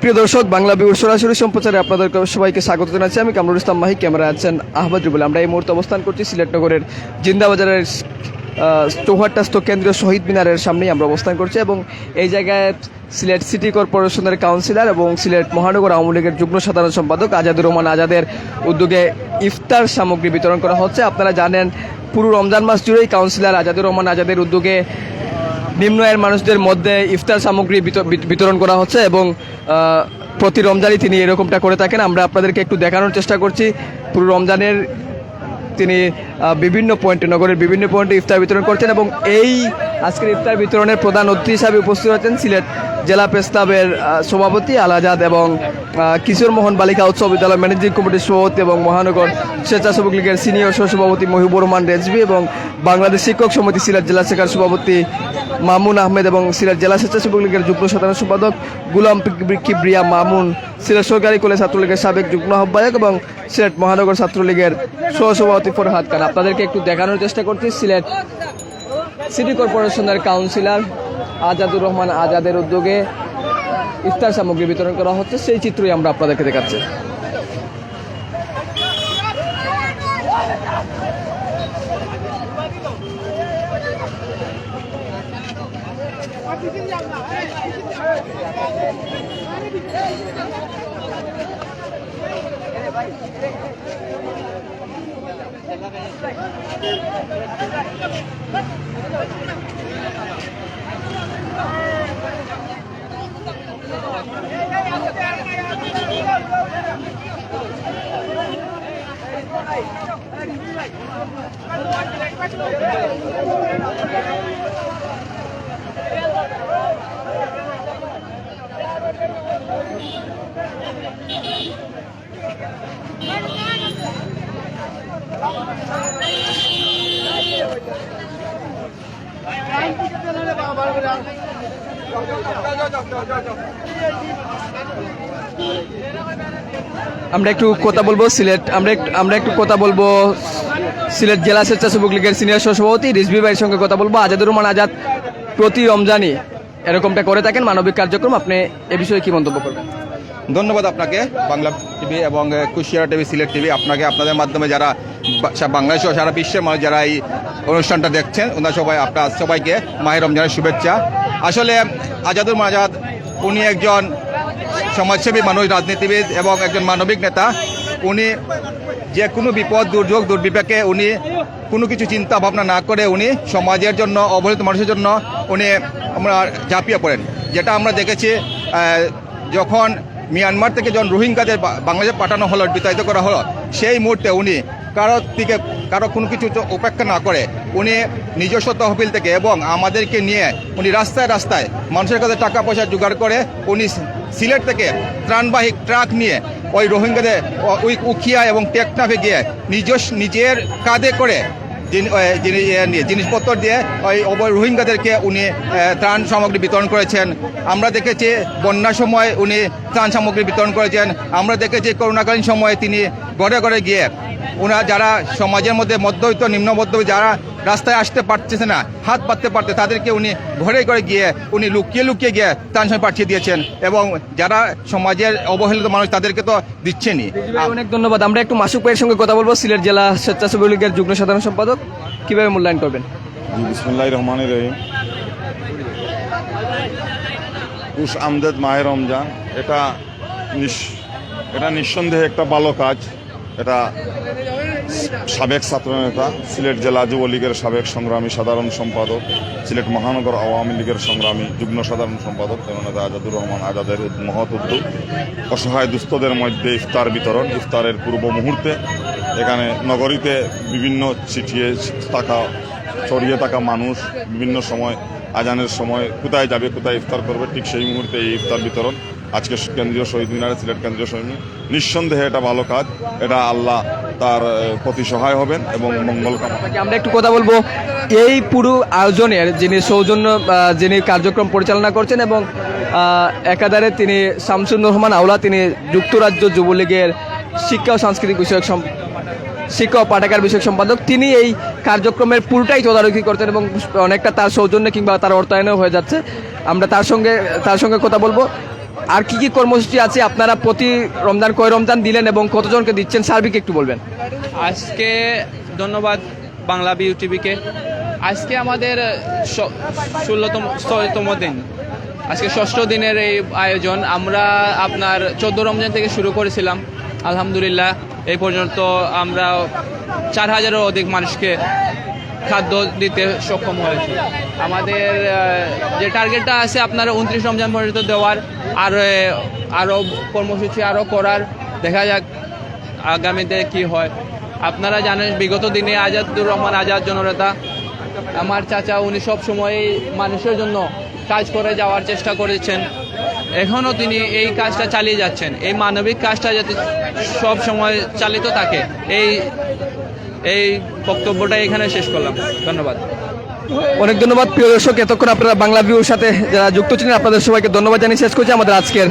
প্রিয় দর্শক, বাংলা বিউর সরাসরি সম্প্রচারে আপনাদের সবাইকে স্বাগত জানাচ্ছি। আমি কামরুল ইসলাম মাহি, ক্যামেরা আছেন আহমদ রুবেল। আমরা এই মুহূর্তে অবস্থান করছি সিলেট নগরের জিন্দাবাজারের চৌহাট্টাস্থ কেন্দ্রীয় শহীদ মিনারের সামনেই আমরা অবস্থান করছি এবং এই জায়গায় সিলেট সিটি কর্পোরেশনের কাউন্সিলর এবং সিলেট মহানগর আওয়ামী লীগের যুগ্ম সাধারণ সম্পাদক আজাদুর রহমান আজাদের উদ্যোগে ইফতার সামগ্রী বিতরণ করা হচ্ছে। আপনারা জানেন, পুরো রমজান মাস জুড়েই কাউন্সিলর আজাদুর রহমান আজাদের উদ্যোগে নিম্ন আয়ের মানুষদের মধ্যে ইফতার সামগ্রী বিতরণ করা হচ্ছে এবং প্রতি রমজানই তিনি এরকমটা করে থাকেন। আমরা আপনাদেরকে একটু দেখানোর চেষ্টা করছি। পুরো রমজানের তিনি বিভিন্ন পয়েন্টে, নগরের বিভিন্ন পয়েন্টে ইফতার বিতরণ করছেন এবং এই আজকের ইফতার বিতরণের প্রধান অতিথি হিসাবে উপস্থিত আছেন সিলেট জেলা প্রেস ক্লাবের সভাপতি আল আজাদ এবং কিশোর মোহন বালিকা উচ্চ বিদ্যালয় ম্যানেজিং কমিটির সভাপতি এবং মহানগর স্বেচ্ছাসেবক লীগের সিনিয়র সহসভাপতি মহিবুর রহমান রেজভি এবং বাংলাদেশ শিক্ষক সমিতি সিলেট জেলা শাখার সভাপতি মামুন আহমেদ এবং সিলেট জেলা স্বেচ্ছাসেবক লীগের যুগ্ম সাধারণ সম্পাদক গুলাম কিবরিয়া মামুন, সিলেট সরকারি কলেজ ছাত্রলীগের সাবেক যুগ্ম আহ্বায়ক এবং সিলেট মহানগর ছাত্রলীগের সহসভাপতি ফরহাদ খান। আপনাদেরকে একটু দেখানোর চেষ্টা করছি সিলেট সিটি কর্পোরেশনের কাউন্সিলর আজাদুর রহমান আজাদের উদ্যোগে ইফতার সামগ্রী বিতরণ করা হচ্ছে, সেই চিত্রই আমরা আপনাদেরকে দেখাচ্ছি। আমরা একটু কথা বলবো সিলেট জেলা স্বেচ্ছাসেবক লীগের সিনিয়র সহসভাপতি রিজভি ভাইয়ের সঙ্গে কথা বলবো। আজাদুর রহমান আজাদ প্রতি রমজানই এরকমটা করে থাকেন মানবিক কার্যক্রম। আপনি এ বিষয়ে কি মন্তব্য করবেন? ধন্যবাদ আপনাকে, বাংলা টিভি এবং কুশিয়ারা টিভি, সিলেট টিভি। আপনাদের মাধ্যমে যারা বাংলাদেশ ও সারা বিশ্বের মানুষ যারা এই অনুষ্ঠানটা দেখছেন, ওনারা আপনার সবাইকে মাহে রমজানের শুভেচ্ছা। আসলে আজাদুর রহমান আজাদ উনি একজন সমাজসেবী মানুষ, রাজনীতিবিদ এবং একজন মানবিক নেতা। উনি যে কোনো বিপদ, দুর্যোগ, দুর্বিপাকে উনি কোনো কিছু চিন্তা ভাবনা না করে উনি সমাজের জন্য, অবহেলিত মানুষের জন্য উনি আমরা ঝাঁপিয়ে পড়েন। যেটা আমরা দেখেছি যখন মিয়ানমার থেকে যখন রোহিঙ্গাদের বাংলাদেশে পাঠানো হলো, বিতাড়িত করা হলো, সেই মুহূর্তে উনি কারো কোনো কিছু উপেক্ষা না করে উনি নিজস্ব তহবিল থেকে এবং আমাদেরকে নিয়ে উনি রাস্তায় রাস্তায় মানুষের কাছে টাকা পয়সা জোগাড় করে উনি সিলেট থেকে ত্রাণবাহী ট্রাক নিয়ে ওই রোহিঙ্গাদের ওই উখিয়া এবং টেকনাফে গিয়ে নিজের কাঁধে করে জিনিসপত্র দিয়ে ওই রোহিঙ্গাদেরকে উনি ত্রাণ সামগ্রী বিতরণ করেছেন। আমরা দেখেছি বন্যার সময় উনি ত্রাণ সামগ্রী বিতরণ করেছেন। আমরা দেখেছি করোনাকালীন সময়ে তিনি ঘরে ঘরে গিয়ে যারা সমাজের মধ্যে মধ্যবিত্ত, নিম্ন মধ্যবিত্ত যারা রাস্তায় আসতে পারতেছে না, হাত পাততে পারতে, তাদেরকে উনি ঘরে ঘরে গিয়ে উনি লুকিয়ে গিয়ে ত্রাণ সামগ্রী পাঠিয়ে দিয়েছেন এবং যারা সমাজের অবহেলিত মানুষ তাদেরকে তো দিচ্ছেনই। অনেক ধন্যবাদ। আমরা একটু মাসুক ভাইয়ের সঙ্গে কথা বলবো, সিলেট জেলা স্বেচ্ছাসেবক লীগের যুগ্ম সাধারণ সম্পাদক। কিভাবে মূল্যায়ন করবেন? বিসমিল্লাহির রহমানির রহিম। খুশ আমদেদ মাহে রমজান, এটা নিঃসন্দেহে একটা ভালো কাজ। এটা সাবেক ছাত্রনেতা, সিলেট জেলা যুবলীগের সাবেক সংগ্রামী সাধারণ সম্পাদক, সিলেট মহানগর আওয়ামী লীগের সংগ্রামী যুগ্ম সাধারণ সম্পাদক জননেতা আজাদুর রহমান আজাদের মহৎ উদ্যোগ। অসহায় দুস্থদের মধ্যে ইফতার বিতরণ। ইফতারের পূর্ব মুহূর্তে এখানে নগরীতে বিভিন্ন ছড়িয়ে থাকা মানুষ বিভিন্ন সময় আজানের সময় কোথায় যাবে, কোথায় ইফতার করবে, ঠিক সেই মুহূর্তে এই ইফতার বিতরণ আজকে কেন্দ্রীয় শহীদ মিনারে, সিলেট কেন্দ্রীয় শহীদ মিনার। নিঃসন্দেহে এটা ভালো কাজ। এটা আল্লাহ তার প্রতি সহায় হবেন এবং মঙ্গল কামনা। আমরা একটু কথা বলবো এই পুরো আয়োজনের যিনি কার্যক্রম পরিচালনা করছেন এবং একাধারে তিনি শামসুর রহমান আওলা, তিনি যুক্তরাজ্য যুবলীগের শিক্ষা ও সাংস্কৃতিক বিষয়ক শিক্ষা ও পাঠাগার বিষয়ক সম্পাদক। তিনি এই কার্যক্রমের পুরোটাই তদারকি করছেন এবং অনেকটা তার সৌজন্যে কিংবা তার অর্থায়নেও হয়ে যাচ্ছে। আমরা তার সঙ্গে কথা বলবো। আর কি কি কর্মসূচি আছে, আপনারা প্রতি রমজান কয় রমজান দিলেন এবং কতজনকে দিচ্ছেন, সার্বিক একটু বলবেন। আজকে ধন্যবাদ বাংলা বিউটিভিকে। আজকে আমাদের 16তম দিন, আজকে 6ষ্ঠ দিনের এই আয়োজন। আমরা আপনার 14 রমজান থেকে শুরু করেছিলাম। আলহামদুলিল্লাহ এই পর্যন্ত আমরা 4000-এরও অধিক মানুষকে খাদ্য দিতে সক্ষম হয়েছে। আমাদের যে টার্গেটটা আছে আপনার 29 রমজান পর্যন্ত দেওয়ার, আর আরও কর্মসূচি আরও করার, দেখা যাক আগামীতে কি হয়। আপনারা জানেন বিগত দিনে আজাদুর রহমান আজাদ জননেতা আমার চাচা, উনি সব সময় মানুষের জন্য কাজ করে যাওয়ার চেষ্টা করেছেন। এখনও তিনি এই কাজটা চালিয়ে যাচ্ছেন। এই মানবিক কাজটা যাতে সব সময় চালিত থাকে, এই বক্তব্যটা এখানে শেষ করলাম। ধন্যবাদ। অনেক ধন্যবাদ প্রিয় দর্শক, এতক্ষণ আপনারা বাংলা ভিউর সাথে যারা যুক্ত ছিলেন আপনাদের সবাইকে ধন্যবাদ জানিয়ে শেষ করছি আমাদের আজকের